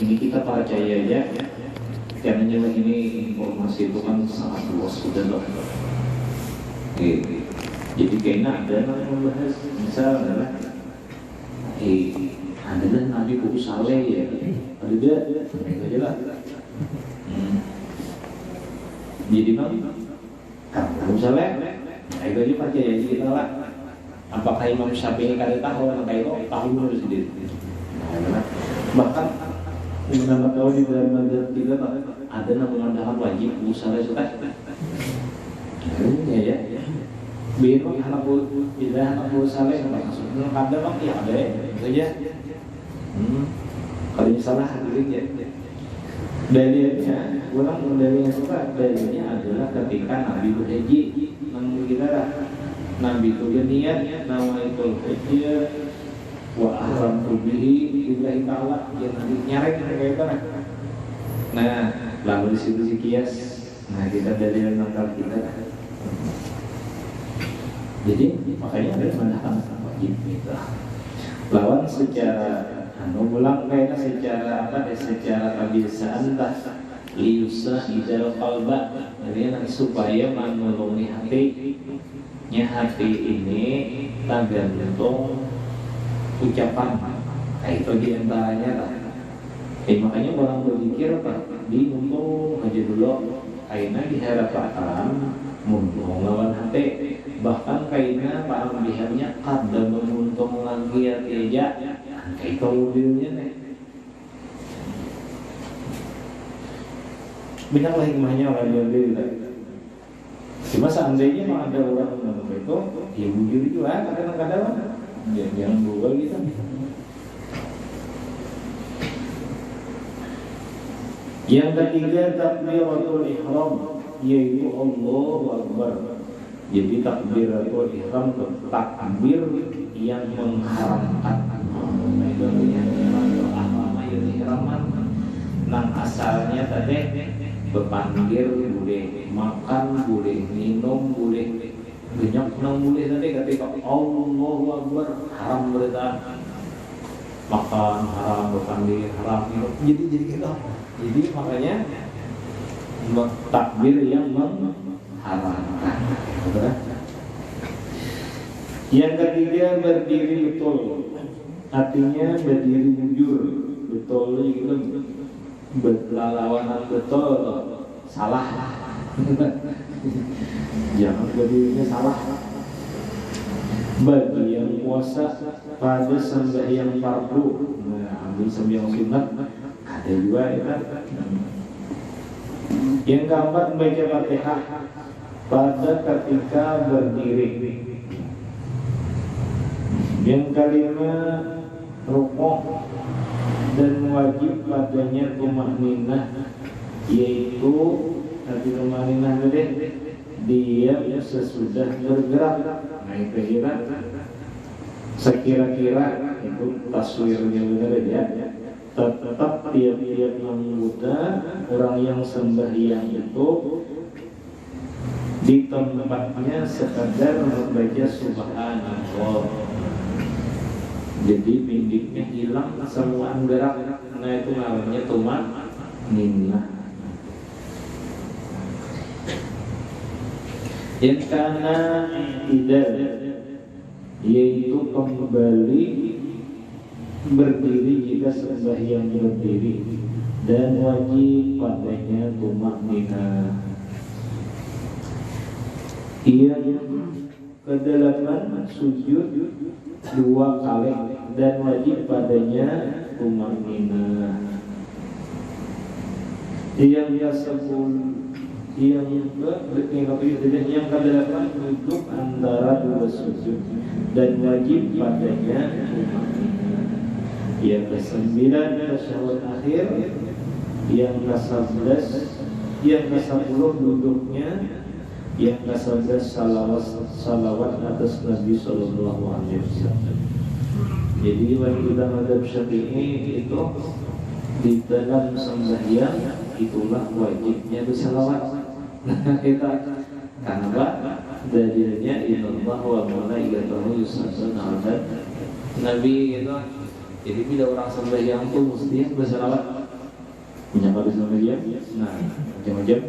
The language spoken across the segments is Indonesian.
ini kita percaya aja karena ini informasi itu kan sangat luas sudah loh. Jadi kayaknya ada yang membahas misalnya ada Nabi Buku Saleh ya, ada dia aja lah. Jadi kamu Saleh, itu aja percaya kita lah. Apakah Imam Syafi'i kada tahu anak itu tahu dulu sendiri. Bahkan menambah tahu di dalam mazhab kita ada mengadakan wajib Buku Saleh sudah. Ya. Biar anak Buku Saleh maksudnya kada bang ya ada itu aja. Kalau salah gitu ya. Dalilnya, orang dalilnya suka dalilnya adalah ketika Nabi berhaji, namun kita Nabi itu berniat nama itu haji wa ahram bihi billahi ta'ala ya Nabi nyarek kayak itu. Nah, lalu di situ si kias. Nah, kita dalil nangkal kita. Jadi makanya ada mandakan wajib gitu. Lawan secara ulang kayaknya secara kebiasaan lah liusa idal qalba, jadi supaya menolongi hatinya, hati ini tergantung ucapan. Nah itu diantaranya lah. Makanya orang berpikir bingung aja dulu kayaknya diharapkan muntung lawan hati, bahkan kayaknya para pihaknya kada menguntung lagi aja. Kayak mobilnya nih banyak lah hikmahnya orang mobil lah. Cuma seandainya memang ada orang menurut itu ya bujur juga kadang-kadang jangan berubah gitu. Yang ketiga takbiratul ihram, yaitu Allahu Akbar. Jadi takbiratul ihram takbir yang mengharamkan. Nang asalnya tadi berpanggil boleh, makan boleh, minum boleh, banyak nang boleh tadi ketika Allahu Akbar haram berita makan haram, berpanggil haram, minum. Jadi kita jadi makanya takbir yang mengharamkan. Yang ketiga berdiri betul. Artinya berdiri jujur, betul itu berlawanan betul, salah. Jangan berdirinya salah. Bagi yang puasa pada sembahyang fardu, ambil sembahyang sunat, ada juga ya. Yang keempat baca Fatihah pada ketika berdiri. Yang kelima rukuk dan wajib padanya tumakninah, yaitu tumakninah tadi diam sesudah bergerak. Nah itu sekira-kira itu taswirnya benar ya. Tetap tiap-tiap anggota orang yang sembahyang itu di tempatnya sekadar membaca subhanallah. Jadi bindiknya hilang, semua gerak. Nah itu namanya tumakninah. Yang kana tidak, yaitu kembali berdiri jika sembahyang berdiri, dan wajib padanya tumakninah. Ia kedalaman sujud 2 kali dan wajib padanya tumakninah. Yang kedelapan duduk antara 2 sujud dan wajib padanya tumakninah. Yang ke-9 tasyahud akhir, yang ke-11, yang ke-10 duduknya, yang ke-11 salawat atas Nabi Sallallahu Alaihi Wasallam. Jadi waktu dalam mazhab Syafi'i itu di dalam sembahyang itulah wajibnya bersalawat. Nah kita karena apa? Dalilnya innallaha wa malaikatahu yusholluna 'alan Nabi itu. Jadi bila orang sembahyang itu mesti bersalawat. punya hadis macam-macam. Nah, macam-macam.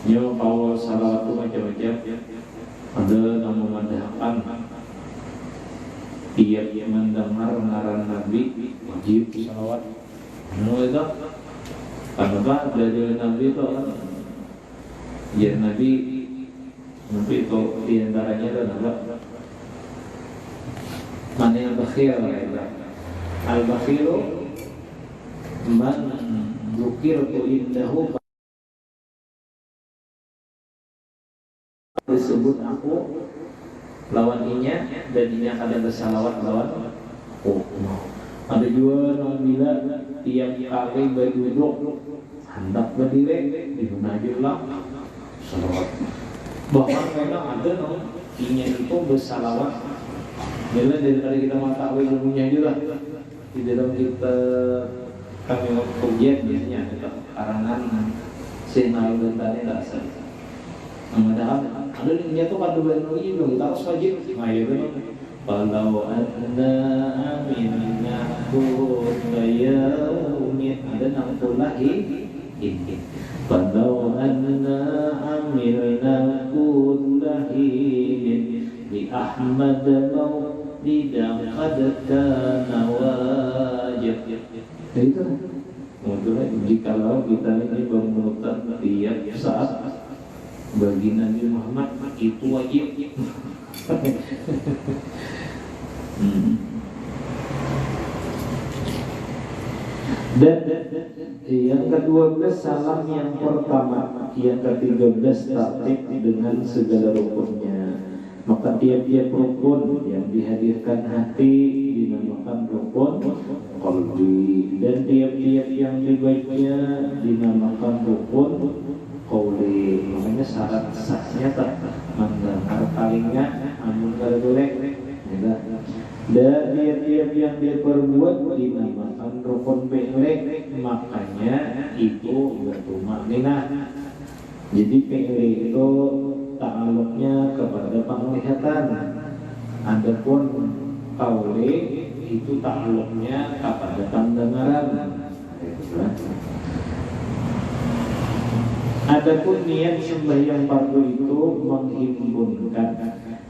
Nyo kalau salawat itu macam-macam. Ada yang memandangkan tiap mendengar ngaran Nabi wajib salawat. Itu kenapa dari Nabi itu ya Nabi itu diantaranya adalah mana yang bakhil al-bakhilu man dzukirtu indahu disebut aku lawan inya dan inya kadang bersalawat lawan aku. Ada juga yang bila tiap kali berduduk hendak berdiri dimunajatlah salawat. Bahkan kadang ada yang inya itu bersalawat bila daripada kita mengetahui ilmunya juga di dalam kita kami ujian biasanya ada karangan Sinal dan tadi tak asal. Ada yang jatuh pada bulan ini belum kita harus wajib. Nah ya benar. Walau anna aminna kulayaumin ada nangkulahi ini. Walau anna aminna kulahi di Ahmad maulidam qad kana wajib. Itu Kemudian jikalau kita ini bermutan tiap saat bagi Nabi Muhammad itu wajib. Dan yang ke-12 salam yang pertama, yang ke-13 taklid dengan segala rukunnya. Maka tiap-tiap rukun yang dihadirkan hati dinamakan rukun qalbi, dan tiap-tiap yang dibaca dinamakan rukun qauli. Makanya syarat sahnya tak mendengar palingnya amun kada boleh. Dan tiap-tiap yang diperbuat dinamakan rukun fi'li. Makanya itu bertumakninah. Jadi fi'li itu ta'aluknya kepada penglihatan. Adapun qauli itu ta'aluknya kepada pendengaran. Adapun niat sembahyang fardu itu menghimpunkan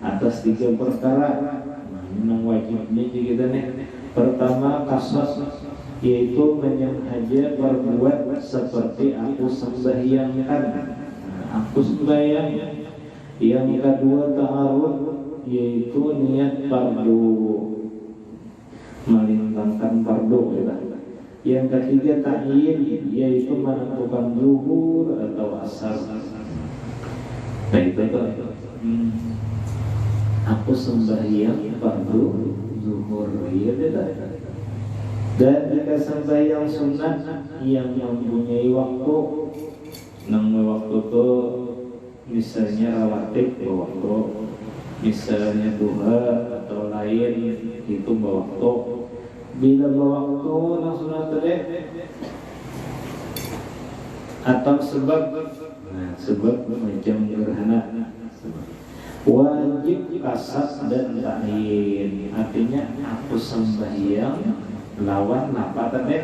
atas 3 perkara. Memang wajibnya kita nih. Pertama kasas, yaitu menyengaja berbuat seperti aku sembahyangkan. Aku sembahyang. Yang kedua ta'aruf, yaitu niat fardu, melintangkan fardu ya. Yang ketiga ta'yin, yaitu menentukan zuhur atau asar. Nah itu aku sembahyang fardu zuhur ya tidak. Dan jika sembahyang sunat yang mempunyai waktu, waktu itu misalnya rawatib waktu, misalnya duha atau lain itu waktu. Bila waktu langsung tadi atau sebab, sebab macam gerhana, wajib kasat dan ta'yin. Artinya aku sembahyang lawan apa tadi?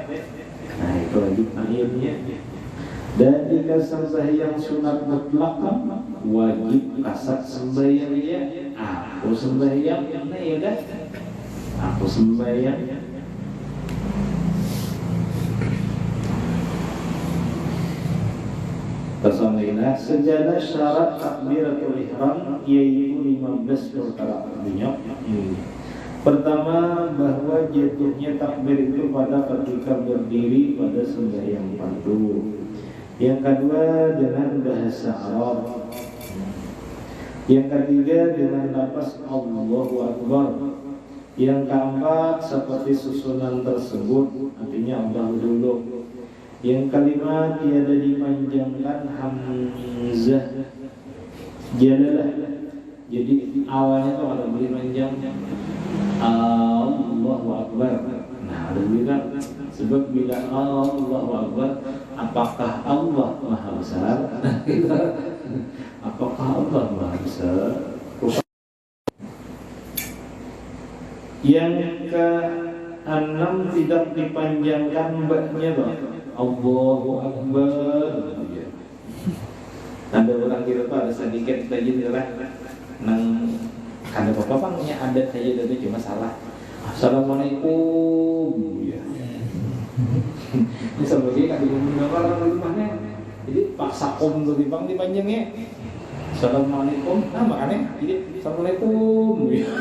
Nah itu wajib ta'yinnya. Dan jika sembahyang sunat mutlak wajib kasat sembahyangnya. Aku sembahyang, nah ya dah. Aku sembahyang. Persamilah sejadah syarat takbiratul ihram, yaitu 15 perkara. Pertama, bahwa jatuhnya takbir itu pada ketika berdiri pada sembahyang fardu. Yang kedua dengan bahasa Arab. Yang ketiga dengan lafaz Allahu Akbar. Yang keempat seperti susunan tersebut, artinya Allah dulu. Yang kelima tiada dipanjangkan hamzah jalalah. Jadi awalnya tuh ada beri panjang Allahu Akbar. Nah ada bilang sebab bila Allahu Akbar, apakah Allah Maha Besar? Apakah Allah Maha Besar? Yang ke enam tidak dipanjangkan mbaknya toh. Allahu Akbar. Ada orang kira tuh ada sedikit tajin lah. Nang ada apa-apanya ada saja itu cuma salah. Assalamualaikum. Ya. Ini sebagai kan orang rumahnya. Jadi paksa tuh dipang dipanjangnya. Assalamualaikum. Nah makanya jadi Assalamualaikum. Ya.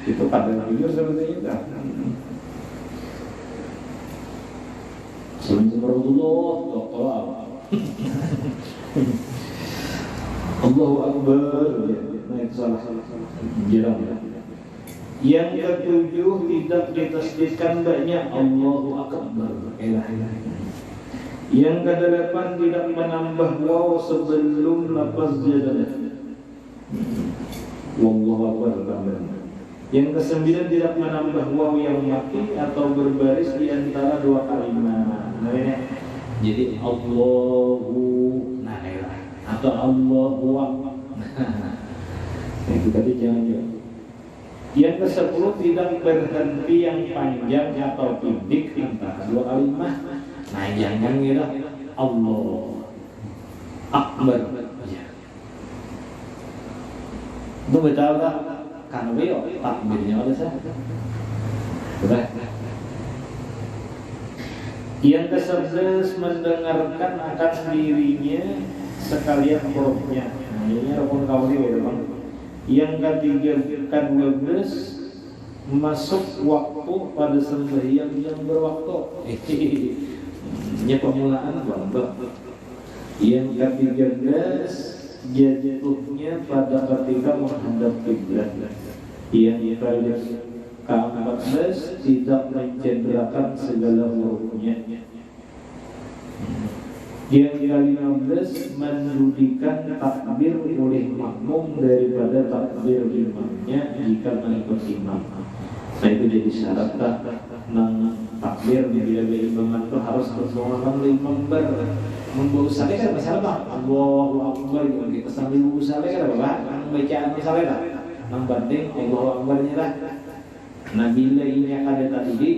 Itu kadang jujur seperti itu. Assalamualaikum warahmatullahi Allahu Akbar. Nah itu salah jarang ya. Yang ketujuh tidak ditasdidkan banyak Allahu Akbar. Yang kedelapan tidak menambah waw sebelum lafaz jadalah. Wallahu Akbar. Yang kesembilan tidak menambah waw yang mati atau berbaris di antara dua kalimat. Nah ini jadi Allahu atau Allahu Akbar. Itu tadi jangan. Yang ke-10 tidak berhenti yang panjang atau pendek antara dua kalimat. Nah jangan kira Allah Akbar. Ya. Itu betul tak? Karena beliau takbirnya ada sah. Betul. Yang ke-11 mendengarkan akan dirinya sekalian hurufnya. Nah ini rukun kauli ya teman. Yang ke-12 masuk waktu pada sembahyang yang berwaktu. Ini pemulaan bang. Yang ke-13 jatuhnya pada ketika menghadap kiblat. Yang ke-14 tidak mencederakan segala hurufnya. Yang ke-15 mendudukan takbir oleh makmum daripada takbir imamnya jika mengikut imam. Nah itu jadi syarat nang takbir bila imaman itu harus bersoalan imam membawa saleh kan masalah Allahu Akbar kita sambil membawa saleh kan apa bacaan saleh lah nang penting Allahu Akbarnya lah. Nah bila ini ada tadi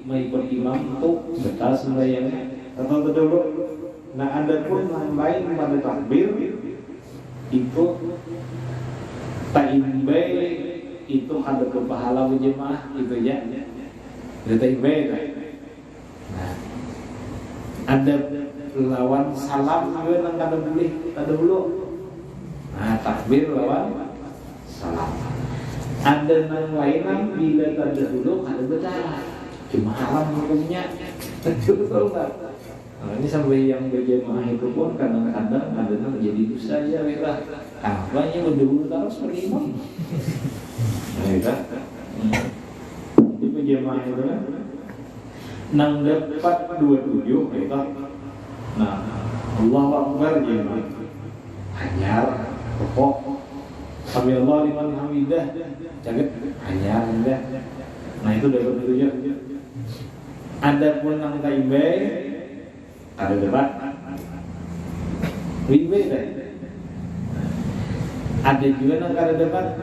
mengikut imam itu betul sembahyangnya atau dulu. Nah ada pun yang lain pada takbir itu taimbai itu ada kepahala jemaah itu ya. Taimbai. Nah ada lawan salam juga nang kada boleh kada dulu. Nah takbir lawan salam. Ada nang lain bila kada dulu kada betul. Cuma haram hukumnya. Betul enggak? Nah, ini sampai yang berjemaah itu pun kadang-kadang ada menjadi dosa ya merah. Kampanye berdua terus seperti itu. Nah, itu. Itu berjemaah itu kan. Nang dapat 27 itu. Nah, Allahu Akbar jemaah. Hanyar, pokok. Sami Allah liman hamidah. Jagat hanyar indah. Nah, itu dapat 27. Ada pun nang taibai ada debat ribe dah. Ada juga nang ada debat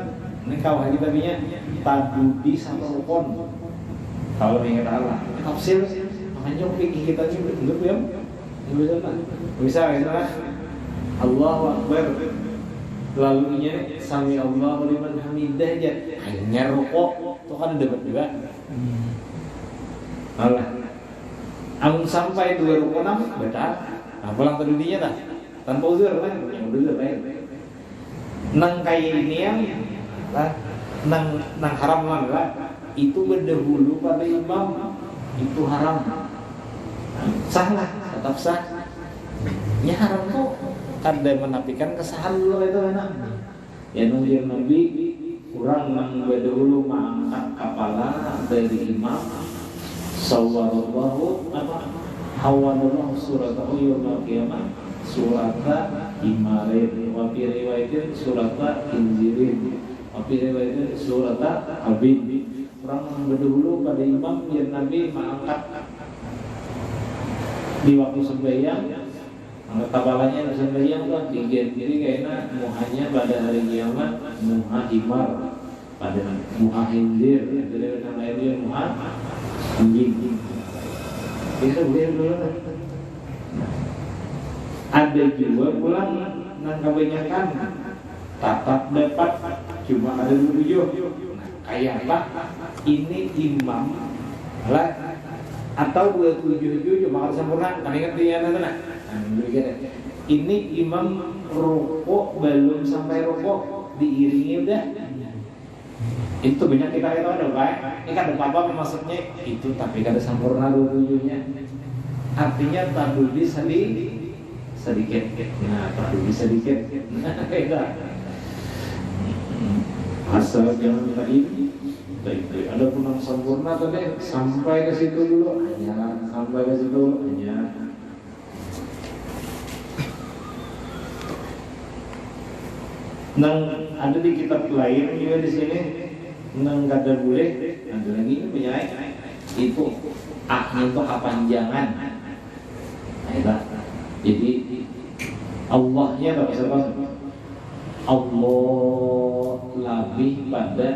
ini kawan kita punya tabudi sama rukun kalau mengingat Allah tafsir makanya fikih kita ni betul ya betul tak misalnya Allahu Akbar lalunya sami Allahu liman hamidah aja hanya rukuk tu kan debat juga Allah amun sampai 26 betul. Nah, pulang ke dunia dah. Tanpa uzur kan? Yang uzur baik. Nang kain ini yang nang haram lah. Itu berdahulu pada imam itu haram. Salah, tetap sah. Ya haram tuh. Kada menafikan kesahan dulu itu enak. Ya nunjuk Nabi kurang nang berdahulu mengangkat kepala dari imam. Sawwarallahu apa hawadallahu suratahu yawmal qiyamah surata himarin wa fi riwayatin surata inzirin wa fi riwayatin surata habib. Orang berdahulu pada imam yang Nabi mengangkat di waktu sembahyang angkat kepalanya sembahyang tuh diganti kayaknya muhanya pada hari kiamat muha himar pada muha hindir, dari nama lainnya muha anjing. Itu boleh dulu. Ada juga pulang nang kebanyakan tatap dapat cuma ada 7. Kayak apa? Ini imam lah atau 27 cuma harus sempurna. Kan ingat dia nana. Ini imam rukuk belum sampai rukuk diiringi udah. Itu banyak kita tahu ada baik. Ini kan ada apa maksudnya itu tapi kada sempurna 27-nya. Artinya taduli sedikit. Nah, taduli sedikit. Nah, beda. Asal jangan tadi baik-baik. Ada pun yang sempurna tadi sampai ke situ dulu hanya sampai ke situ hanya. Nang ada di kitab lain juga di sini nang kata boleh ada lagi ini punya itu itu kepanjangan. Nah, jadi Allahnya tak bisa Allah lebih pada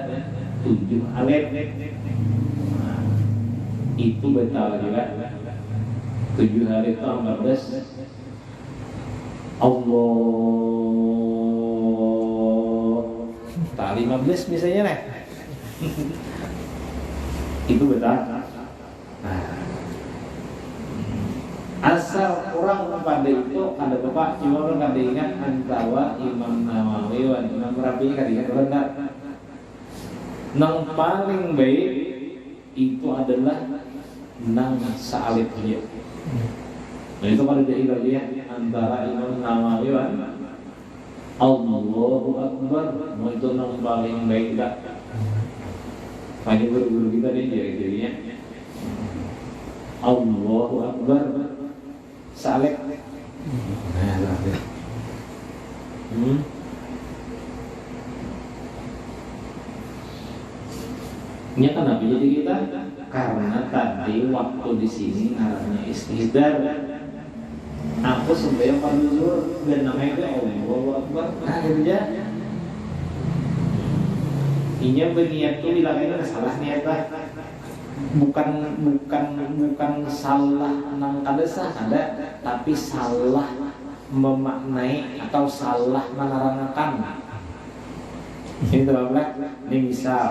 7 alif. Nah, itu betul juga 7 alif itu 14 Allah tak 15 misalnya nih. Itu betul. Nah, asal orang pada itu ada bapak cuma orang kada ingat antara Imam Nawawi dan Imam Rabi kada ingat rendah. Nang paling baik itu adalah nang sa'alif dia. Nah itu pada dia antara Imam Nawawi dan Allahu Akbar. Nah itu nang paling baik dah. Hanya guru-guru kita dia jadinya Allahu Akbar Salek. Ini kenapa jadi kita? Karena tadi waktu di sini arahnya istihdar. Aku sembahyang fardu zuhur dan namanya itu Allahu Akbar. Nah itu aja. Inya berniat tuh bilangnya salah niat lah. Bukan salah nang kada sah ada, tapi salah memaknai atau salah menerangkan. Ini terlalu. Ini misal,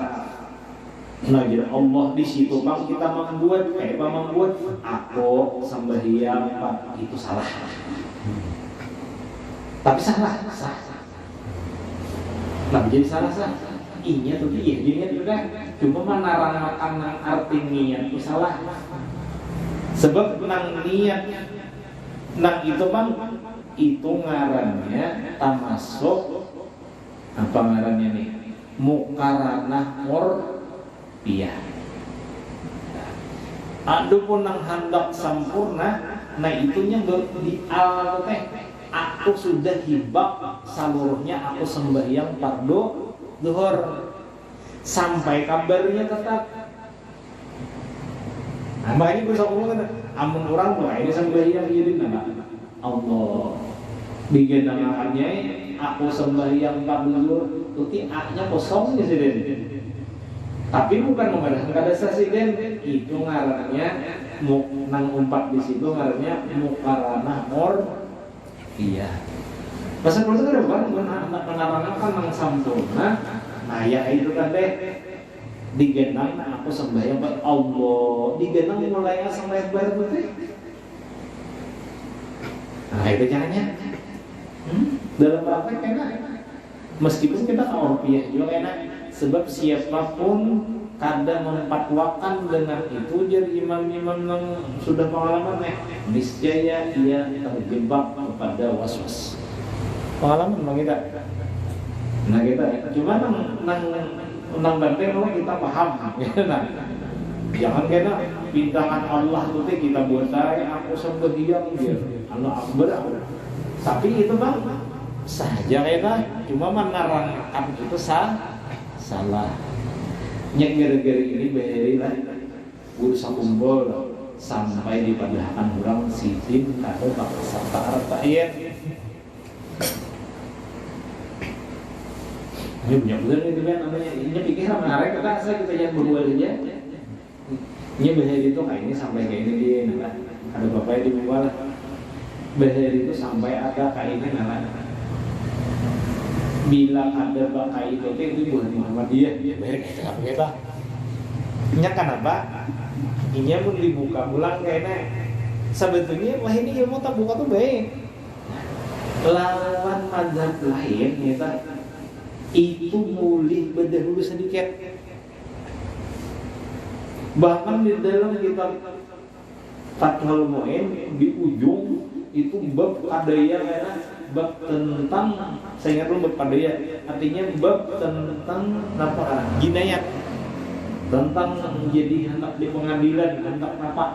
nah jadi Allah di situ bang kita membuat kayak apa membuat aku sembahyang itu salah. Tapi salah sah. Nah jadi salah sah. Inya tuh iya dia juga cuma menerangkan arti niat itu salah. Sebab nang niat nang itu bang itu ngarannya termasuk apa ngarannya nih muqaranah murpiyah. Adapun nang hendak sempurna nah itunya di al teh aku sudah hibak seluruhnya aku sembahyang fardu zuhur sampai kabarnya tetap. Nah, ini bisa ngomong amun orang mulai ini sembahyang jadi nama Allah digenangannya aku sembahyang fardu zuhur tuti aknya kosong di sini. Tapi bukan mengadakan kada sasiden itu ngarannya nang umpat di situ ngarannya muqaranah iya. Masa itu ada bukan menerangkan nang sampurna. Nah ya itu kan deh digenang aku sembahyang buat Allah digenang mulai sampai bar putih. Nah itu caranya. Dalam praktek enak. Meskipun kita orpiah juga enak. Sebab siapapun kada memfatwakan dengan itu jadi imam-imam yang sudah pengalaman niscaya ia terjebak kepada was-was. Pengalaman memang kita. Nah kita cuma nang banteng kalau kita paham nah, jangan kena bintangan Allah itu kita buat saya aku sembahyang dia Allah Akbar. Tapi itu bang saja kita cuma menerangkan itu salah. Nya gara-gara ini beherilah guru sakumpul sampai dipadahkan orang sidin atau serta ayat. Ini punya bener itu kan namanya. Ini pikir menarik kita saya kita jangan berbuat aja. Ini bahaya itu kayak ini sampai kayak ini dia, nah, ada bapaknya di bawah lah. Bahaya itu sampai ada kayak ini nah. Bila ada bakai itu bukan Muhammadiyah. Bahaya kita apa kita? Nya kenapa? Ini pun dibuka ulang kayaknya. Sebetulnya wah ini ilmu tak buka tuh baik. Lawan mazhab lain kita itu mulih berdahulu sedikit. Bahkan di dalam kitab Fathul Mu'in di ujung itu bab adaya karena bab tentang saya ingat dulu bab adaya artinya bab tentang apa jinayat tentang menjadi hendak di pengadilan hendak apa.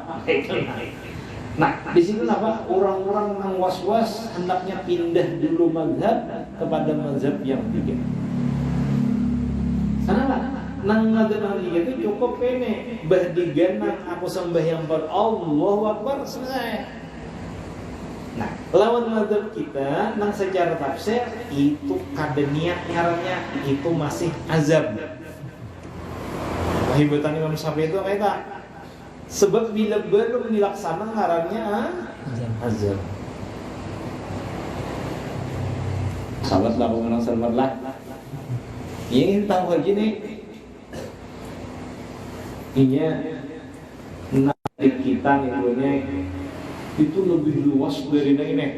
Nah, di sini apa orang-orang yang was-was hendaknya pindah dulu mazhab kepada mazhab yang tiga. Kenapa? Nang mazhab yang tiga itu cukup ini bahdiganan aku sembahyang pada Allahu Akbar selesai. Nah, lawan mazhab kita nang secara tafsir itu kada niat ngarannya itu masih azab. Wahibatan Imam Syafi'i itu kayak sebab bila belum dilaksana ngarannya azab. Sahabat lah mengenang sahabat lah. Ini tahu lagi nih. Inya nanti kita nih itu lebih luas dari ini.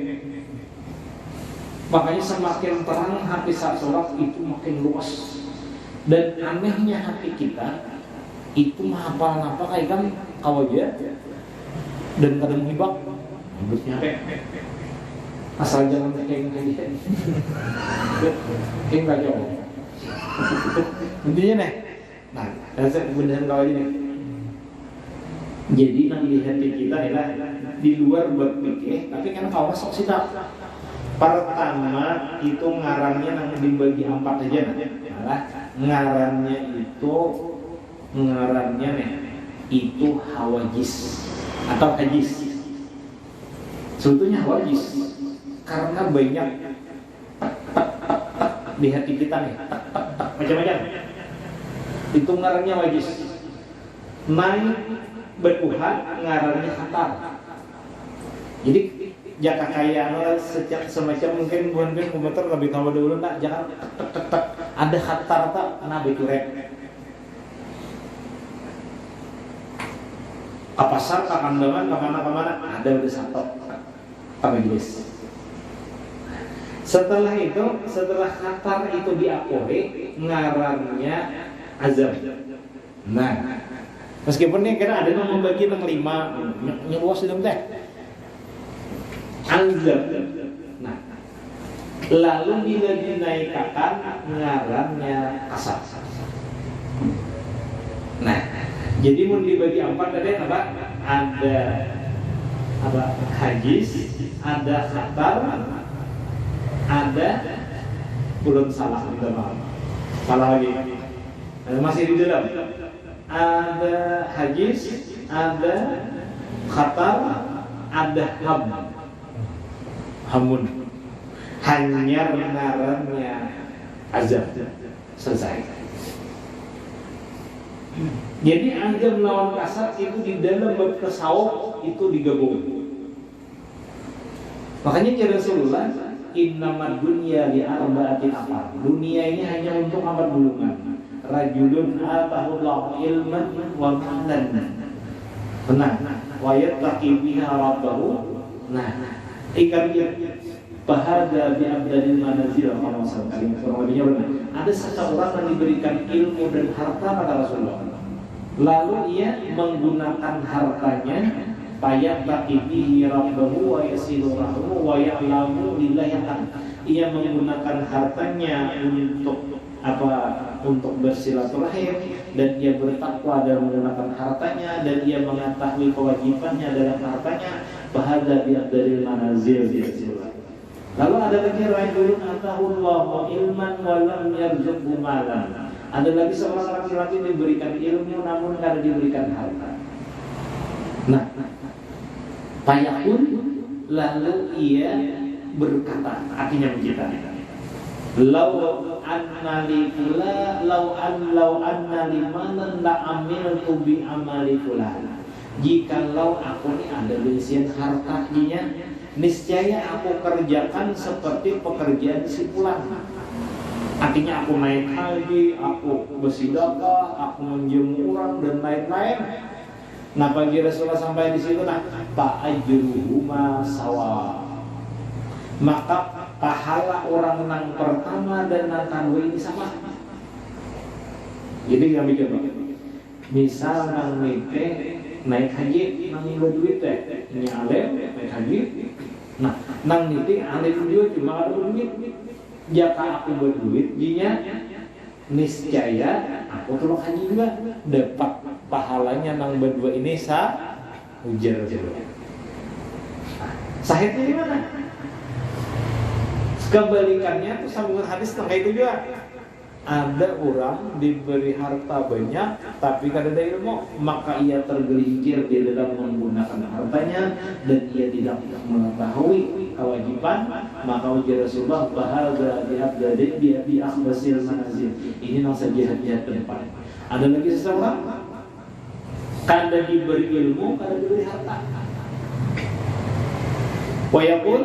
Makanya semakin terang hati saat sholat itu makin luas. Dan anehnya hati kita itu menghafal apa kayak kan kawaja dan kadang hibak hidupnya asal jangan kayak gini kayak nggak jauh intinya nih. Nah saya beneran kawaja nih. Jadi yang di hati kita adalah di luar berpikir tapi kan kau masuk sih tak. Pertama itu ngarannya nanti dibagi 4 aja nah ngarannya nih itu hawajis atau hajis. Sebetulnya hawajis karena banyak di hati kita nih macam-macam. Itu ngarannya wajis. Naik beruhat ngarannya khatar. Jadi jaka kaya sejak semacam mungkin komputer lebih tahu dulu nak jangan ada khatar tak nabi turek. Ke pasar, ke kandangan, kemana ada udah satu apa jenis. Setelah khatar itu diakui ngarannya azab. Nah, meskipun ini kira ada yang membagi dengan 5 nyeluas itu teh azab. Nah, lalu bila dinaikkan ngarannya kasar. Nah, jadi mau dibagi 4 tadi apa? Ada apa? Hajis, ada khatar, ada belum salah di dalam. Salah lagi. Masih di dalam. Ada hajis, ada khatar, ada hamun. Hanya ngarannya azab. Selesai. Jadi azab melawan kasar itu di dalam bab tasawuf itu digabung. Makanya kata Rasulullah, innamad dunya li arba'atin afar. Dunia ini hanya untuk 4 golongan. Rajulun atahullahu ilman wa malan. Benar. Wa yattaqi biha rabbahu. Nah, ikan bahada bi abdalil manazil kalau sekali kurang lebihnya benar. Ada seseorang yang diberikan ilmu dan harta kata Rasulullah. Lalu ia menggunakan hartanya fayattaqi bihi rabbahu wa yasilu rahmu wa ya'lamu lillahi. Ia menggunakan hartanya untuk apa? Untuk bersilaturahim dan ia bertakwa dalam menggunakan hartanya dan ia mengetahui kewajibannya dalam hartanya. Bahada bi abdalil manazil Rasulullah. Lalu ada lagi rajulun atahullahu ilman wa lam yarzuqhu malan. Ada lagi seorang laki-laki diberikan ilmu namun tidak diberikan harta. Nah, payahun lalu ia berkata, artinya kita. Lau anna li pula lau anna limanan la amiltu bi amali fulan. Jikalau aku ini ada berisian hartanya, niscaya aku kerjakan seperti pekerjaan si fulan. Artinya aku naik haji, aku bersedekah, aku menjemu orang dan lain-lain. Nah pagi Rasulullah sampai di situ, nah pak ajruhuma sawa. Maka pahala orang nang pertama dan nang kedua ini sama. Jadi nggak mikir Pak. Misal nang mite naik haji, nang berduit teh, ini alem naik haji. Nah nang nite alem dia cuma ada duit. Jika aku berduit, jinya niscaya aku tulung haji juga dapat pahalanya nang berdua ini ujar. Sahihnya di mana? Kebalikannya tuh sambungan hadis tentang itu juga. Ada orang diberi harta banyak tapi kada ada ilmu, maka ia tergelincir di dalam menggunakan hartanya dan ia tidak mengetahui kewajiban. Maka ujar Rasulullah bahada diabdadi bi akhbasil manazil. Ini nang sejahat-jahat tempat. Ada lagi seseorang kada diberi ilmu, kada diberi harta. Wayaqul,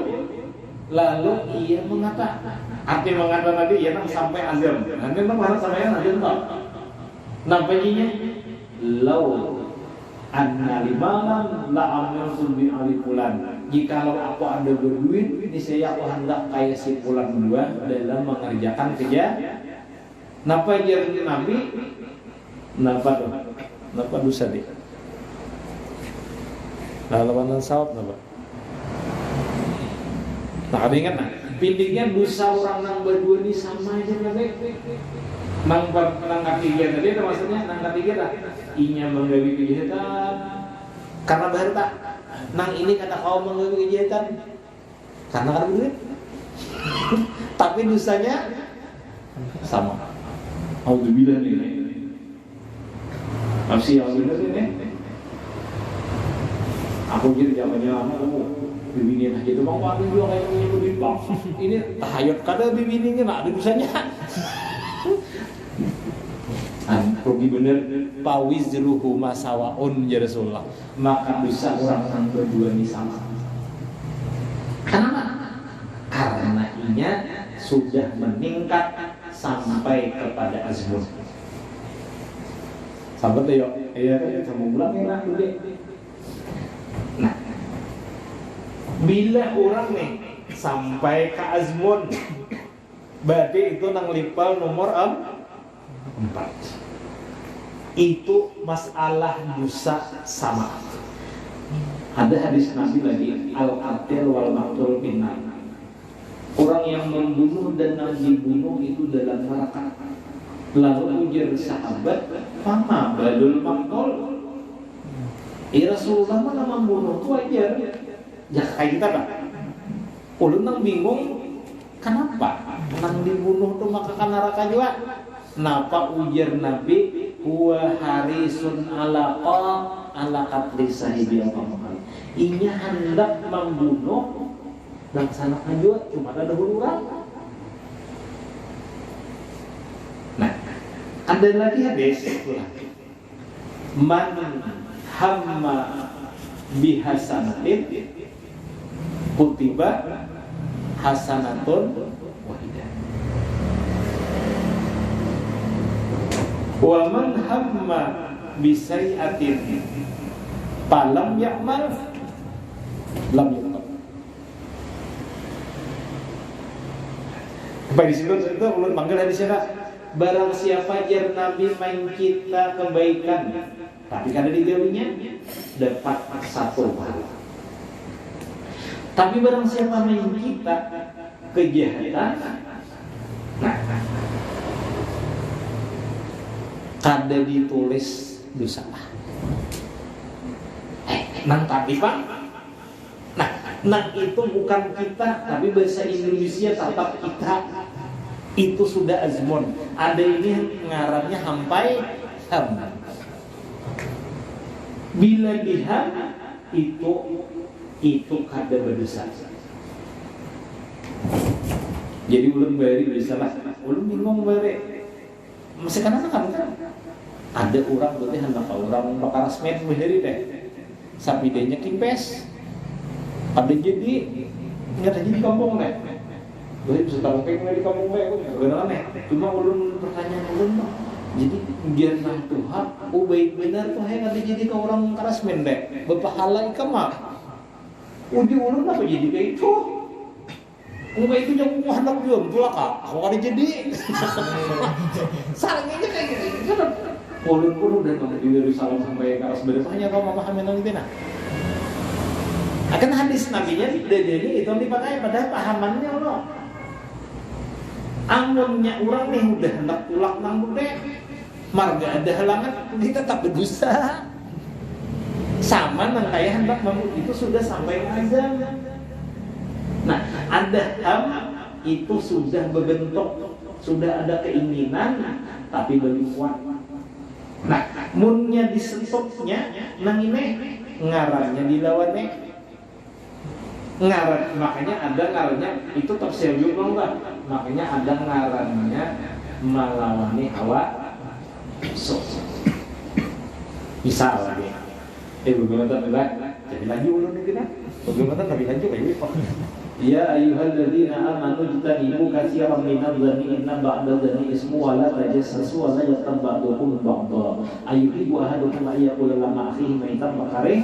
lalu ia mengatakan, arti mengatakan tadi ia sampai azam. Nanti harus sampai azam tak? Nampaknya lau anna limalan la amiltu bi alifulan. Jikalau aku ada berduit, niscaya aku hendak kayak si fulan dua dalam mengerjakan kerja. Napa jadi Nabi? Napa dosa deh? Nah, lawanan sawab napa? Nah, ada ingat nah, pindingnya dosa orang nang berdua ini sama aja Nabi. Nang ketiga tadi itu maksudnya nang ketiga lah. Inya menggawi kejahatan karena berharta. Nang ini kata kau menggawi kejahatan karena kan duit. Tapi dosanya sama. Alhamdulillah nih. Masih alhamdulillah nih. Aku jadi zamannya aku bibingin aja itu bang, waktu juga kayak lebih bang. Ini tahayat kada bibingin nak ada dosanya. Rugi bener pawizruhu masawaun ya Rasulullah. Maka dosa orang yang berdua ini sama. Kenapa? Karena inya sudah meningkat sampai kepada azmun. Sahabat deh yuk, iya kan kamu bilang enak dulu. Nah, bila orang nih sampai ke azmun, berarti itu nang lipal nomor 4. Itu masalah dosa sama. Ada hadis Nabi lagi, al-qatil wal maqtul finnar. Orang yang membunuh dan yang dibunuh itu dalam neraka. Lalu ujar sahabat, "Fama badul maqtul?" Ya Rasulullah mana membunuh itu aja. Ya kayak kita Pak. Ulun nang bingung, kenapa nang dibunuh tuh maka ke neraka juga? Napa ujar Nabi, huwa harisun ala qatli sahibi al-qamal. Inya hendak membunuh dan sana juga cuma ada huluran. Nah, ada lagi hadis man hamma bihasanatin kutiba hasanatun wahidah. Wa man hamma bisai'atin falam ya'mal lam yuktab. Sampai di situ ulun panggil hadis siapa? Barang siapa jar Nabi main kita kebaikan, tapi kada digawinya dapat 1 pahala. Tapi barang siapa main kita kejahatan, nah kada ditulis dosa. Nang tapi Pak, nah itu bukan kita, tapi bahasa Indonesia tetap kita. Itu sudah azmun. Ada ini ngarannya hampai ham. Bila diham itu kada berdosa. Jadi ulun bari bisa lah, ulun bingung bari. Masih kan ada orang berarti hendak orang bakar semen berdiri deh. Sapi denya kimpes. Ada jadi nggak ada jadi kampung deh. Boleh bisa tahu kayak di kampung deh, benar aneh. Cuma ulun pertanyaan ulun mah. Jadi biar nang Tuhan, baik benar tuh yang ada jadi ke orang bakar semen deh. Berpahala ikan mah. Uji ulun apa jadi kayak itu? Enggak itu yang hendak belum pula kak, aku ada jadi. Salahnya kayak gitu. Ulun udah nggak di Yerusalem sampai ke atas bertanya kau memahami hal itu nah. Akan hadis nabinya tidak jadi itu dipakai pada pahamannya loh. Amunnya orang nih udah hendak tulak nang bude, marga ada halangan kita tak berdosa. Sama nang kayak hendak mamut itu sudah sampai azan. Nah, ada ham itu sudah berbentuk, sudah ada keinginan, tapi belum kuat. Nah, munnya disentupnya, nang ini ngarannya dilawannya, ngaran, makanya ada ngarannya itu tersenyum enggak? Makanya ada ngarannya melawani hawa nafsu. Misal lagi, bagaimana tak jadi lanjut dulu nih kita, bagaimana tapi lanjut kayak gitu. Ya ayyuhalladzina amanu ijtanibu katsiran minadh-dhanni inna ba'dadh-dhanni ismu wa la tajassasu wa la yaghtab ba'dukum ba'dha ayyuhibbu ahadukum an yaqula lama akhihi maitan makarih.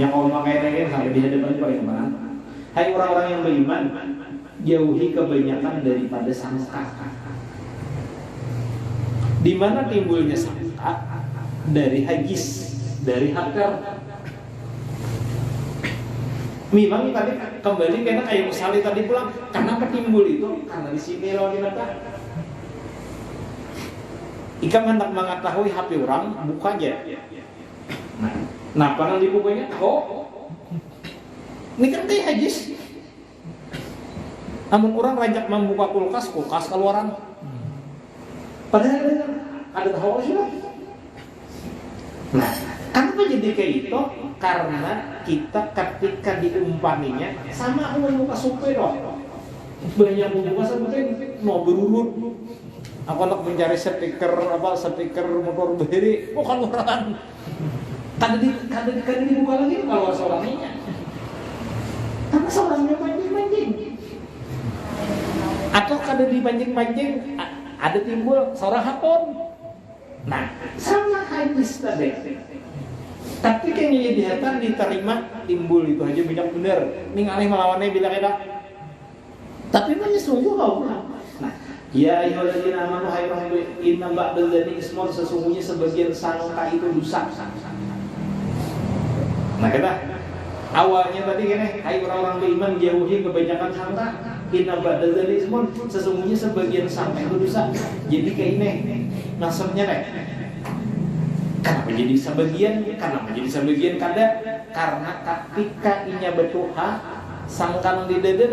Yang Allah kaitannya sampai di hadapan Pak Iman. Hai orang-orang yang beriman, jauhi kebanyakan daripada sangka. Di mana timbulnya sangka? Dari hajis, dari hakar. Memang tadi kembali karena kayak misalnya tadi pulang, kenapa timbul itu? Karena di sini loh kita. Ikam hendak mengetahui HP orang, buka aja. Nah, apa yang dibukanya? Ini kan kayak hajis. Namun orang rajak membuka kulkas keluaran. Padahal ada tahu sih. Nah, kenapa jadi kayak itu? Karena kita ketika diumpaminya sama membuka supe dong. Banyak membuka supe mau berurut. Aku nak mencari stiker motor berdiri, keluaran. Kada dibuka lagi kalau seorangnya. Karena seorangnya mancing. Atau kada dipancing-pancing ada timbul seorang hakon. Nah, sama hadis tadi. Tapi kayaknya dihatan diterima timbul itu aja banyak bener. Ning alih melawannya bilang ada. Tapi banyak sungguh kau. Nah, ya ayyuhalladzina amanu hayyuhum inna ba'dadh-dhanni ismun sesungguhnya sebagian sangka itu dosa. Nah, kata awalnya tadi gini, hai orang-orang beriman jauhi kebanyakan sangka. Inna ba'dadh-dhanni ismun sesungguhnya sebagian sangka itu dosa. Jadi kayak ini maksudnya nih. Kenapa jadi sebagian? Kada karena ketika inya bertuha sangkan di dede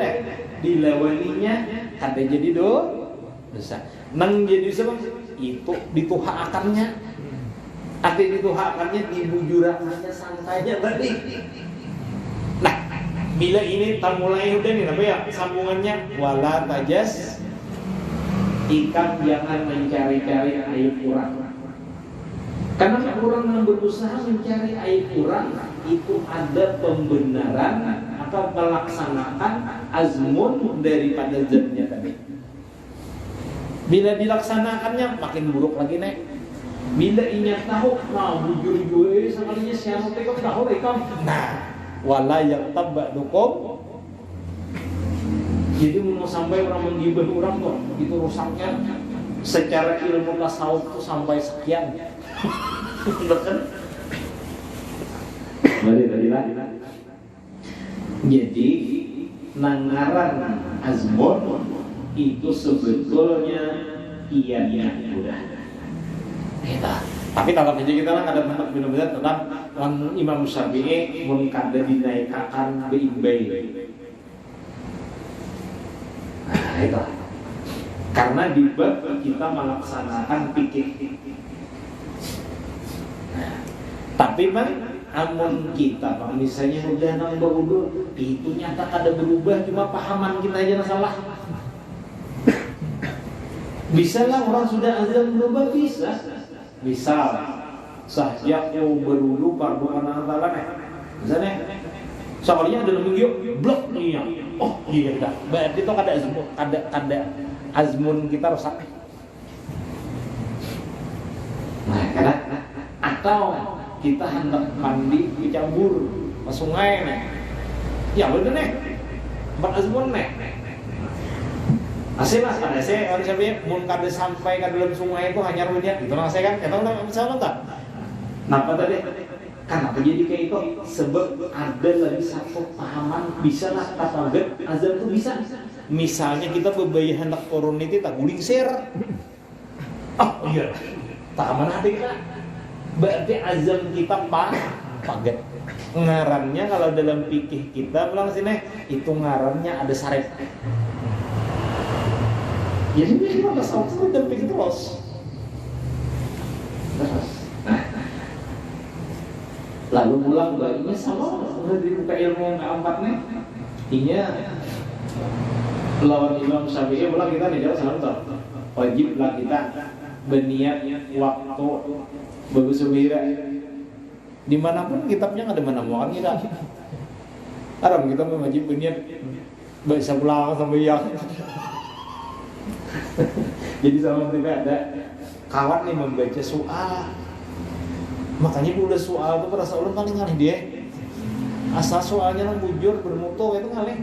dilawaninya kada jadi dosa. Nang jadi sebab itu dituha akannya. Arti dituha akannya dibujurakannya sangkanya tadi. Nah, bila ini mulai udah nih apa ya sambungannya wala tajas ikan jangan mencari-cari aib kurang. Karena orang yang berusaha mencari aib kurang itu ada pembenaran atau melaksanakan azmun daripada zatnya tadi. Bila dilaksanakannya makin buruk lagi nek. Bila ingat tahu, nah bujur gue sekalinya siapa tekok tahu rekam. Nah, wala yaghtab ba'dukum. Jadi mau sampai orang menggibah orang tuh itu rusaknya secara ilmu tasawuf tuh sampai sekian. Jadi nangaran azmun itu sebetulnya iya udah. Tapi dalam aja kita ada benar-benar tentang Imam Syafi'i mun kada dinaikakan beimbai. Nah, itu. Karena di bab kita melaksanakan fikih. Nah, tapi bang, amun kita bang misalnya udah nang berudur, itu nyata kada berubah, cuma pahaman kita aja salah. Bisa lah orang sudah azan berubah, bisa. Misal sahyak yang berwudu fardu anatalan misalnya soalnya ada minggu blok nih. Oh iya dah. Berarti itu ada azmun kita rusak. Nah, karena atau kita hendak mandi di cabur ke sungai nih. Ya bener nih. Azmun nih. Asih mas, ada saya orang siapa mun kada sampai ke dalam sungai itu hanya runyat itu nang saya kan, kita tahu misalnya tak? Kenapa tadi? Kenapa jadi kayak itu? Sebab ada lagi satu pahaman bisa lah kata azan itu bisa. Misalnya kita bebayah hendak turun itu tak guling share. Oh iya, tak mana hati kita? Berarti azan kita paget. Ngarannya kalau dalam fikih kita bilang sini itu ngarannya ada sarep. Jadi kita tasawuf itu dan pikir terus. Lalu pulang baginya sama di buka ilmu yang keempat nih. Inya lawan Imam Syafi'i pulang kita nih jauh sama wajiblah kita berniat waktu bagus subira. Dimanapun kitabnya nggak ada mana-mana kita. Haram kita wajib berniat baca pulang sampai yang. Jadi sama juga ada kawan nih membaca soal, makanya udah soal tuh perasa ulun paling ngalih dia. Asal soalnya nang bujur bermutu itu ngalih,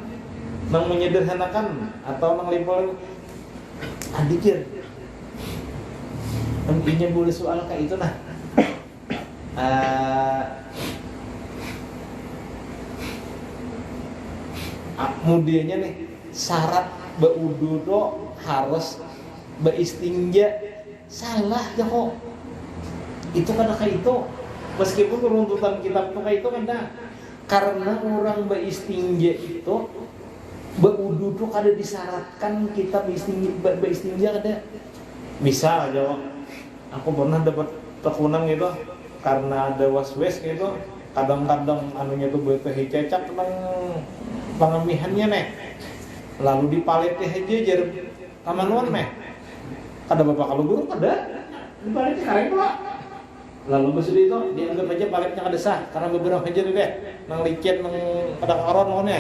nang menyederhanakan atau nang limpol adikir. Intinya boleh soal kayak itu nah. Kemudiannya nih syarat berwudu tuh harus beristinja. Salah ya kok. Itu kan kayak itu. Meskipun runtutan kitab itu kayak itu kan dah. Karena orang beristinja itu berwudu tuh kada disyaratkan kita beristinja ada. Misal aja aku pernah dapat tekunan gitu karena ada was-was gitu. Kadang-kadang anunya tuh BPH cecak tentang pengemihannya nih. Lalu dipalit teh aja jar kamanuan meh. Kada bapak kalau guru kada dipalit kareng pula. Lalu maksud itu dianggap aja palitnya kada sah karena beberapa aja deh nang licet nang kada karon ngone.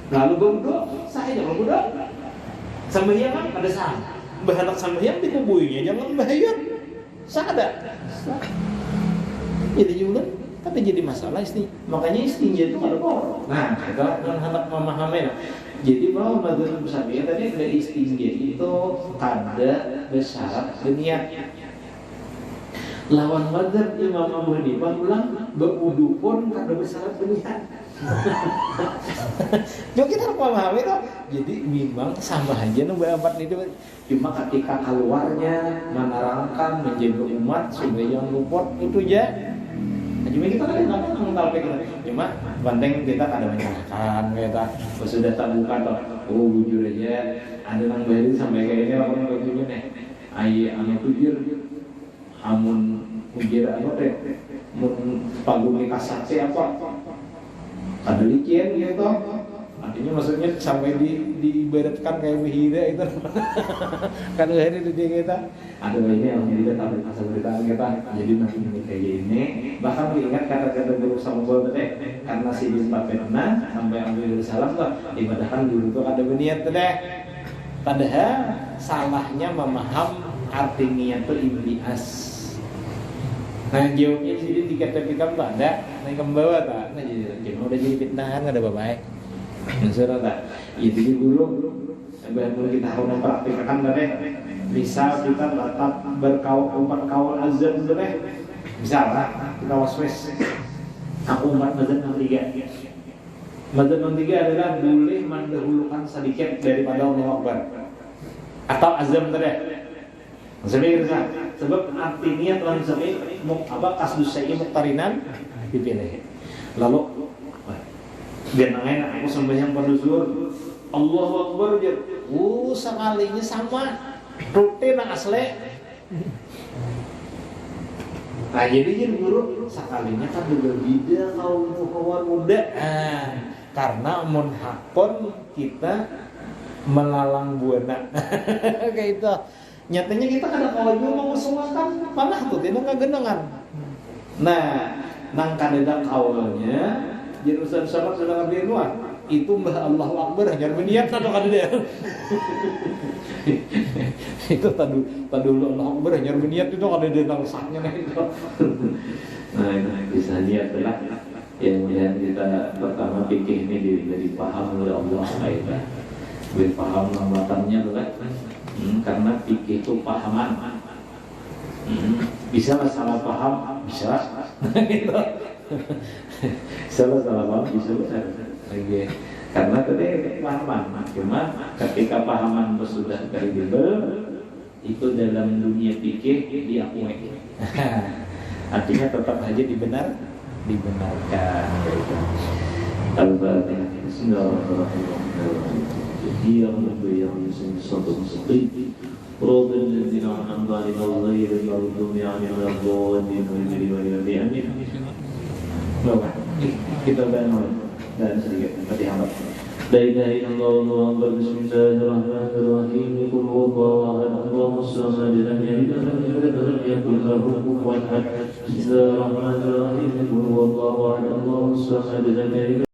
Lalu bodo sah aja bodo. Sembahyang kan kada sah. Bahanak sembahyang dikubuinya jangan bahayat. Sah ada. Jadi juga tapi jadi masalah makanya istinja itu kada boleh. Nah, kita hendak memahami. Jadi bahwa mazhab Syafi'i tadi ada istinja itu kada bersyarat berniat. Lawan mazhab Imam Abu Hanifah bilang berwudu pun kada bersyarat berniat. Jadi kita harus memahami itu. Jadi memang sama aja nomor 4 itu cuma ketika keluarnya menerangkan menjaga umat supaya yang luput itu aja. Cuma kita kan mengenal kita. Cuma penting kita kada menyalahkan kita. Sudah tak buka toh. Oh bujur aja. Ada nang bayar sampai kayak ini orang bajunya nih. Ai anu bujur. Amun bujur apa teh? Mun pagumi kasate apa? Ada licin gitu. Artinya maksudnya sampai diibaratkan kayak wihida itu. Kan hari itu dia kita. Ada ini alhamdulillah tapi masa beritaan kita. Jadi nanti ini kayak gini. Bahkan ingat kata-kata guru Sambal tadi karena si Bismillah fitna sampai ambil salam lah. Ibadahkan dulu tuh ada berniat tadi. Padahal salahnya memaham arti niat itu imlias. Nah jawabnya sini dikatakan tak ada, naik ke bawah tak. Nah jadi udah jadi fitnahan ada baik. Maksudnya tak. Itu dulu. Sebelum kita harus mempraktikkan tadi. Bisa kita tetap empat kaul azan tadi. Bisa lah. Kita waswes. Aku empat mazhab yang 3. Mazhab yang 3 adalah boleh mendahulukan sedikit daripada Allahu Akbar. Atau azam tadi. Sebab artinya Tuhan sampai kasdus syai' muqtarinan dipilih. Lalu biar enak aku sembahyang pada zuhur Allahu Akbar aja. Sekalinya sama rutin asli. Nah jadi guru sekalinya kan berbeda kaum muda. Karena munhakon kita melalang buana. Kayak itu. Nyatanya kita kada kawan juga mengusulkan panah tuh tidak kagenengan. Nah, nang kadeda kawalnya jadi urusan salat sudah ngambil nuan. Itu mbah Allahu Akbar hanya berniat atau kadeda. Itu tadu Allahu Akbar hanya berniat itu kadeda nang sahnya itu. Nah, itu bisa niat lah. Ya kemudian kita pertama fikih ini dipaham oleh Allah kaidah. Paham lambatannya lah. Karena fikih itu pahaman. Bisa lah salah paham, bisa. Gitu. Salah paham, bisa benar. Lagi. Karena tadi pahaman. Cuma ketika pahaman sudah kredibel, itu dalam dunia fikih diakui. Artinya tetap aja dibenarkan. Gitu. Al-Fatihah. Bismillahirrahmanirrahim. Dia yang satu mustaqim Rob الذين أنعمت عليهم غير المغضوب عليهم ولا الضالين آمين. Kita dan sedikit Fatihah. La ilaha illallah Allahu akbar. Bismillahirrahmanirrahim. Qul huwallahu ahad. Allahus samad. Lam yalid wa lam yulad wa lam yakul lahu kufuwan ahad. Bismillahirrahmanirrahim. Qul huwallahu ahad. Allahus samad. Lam yalid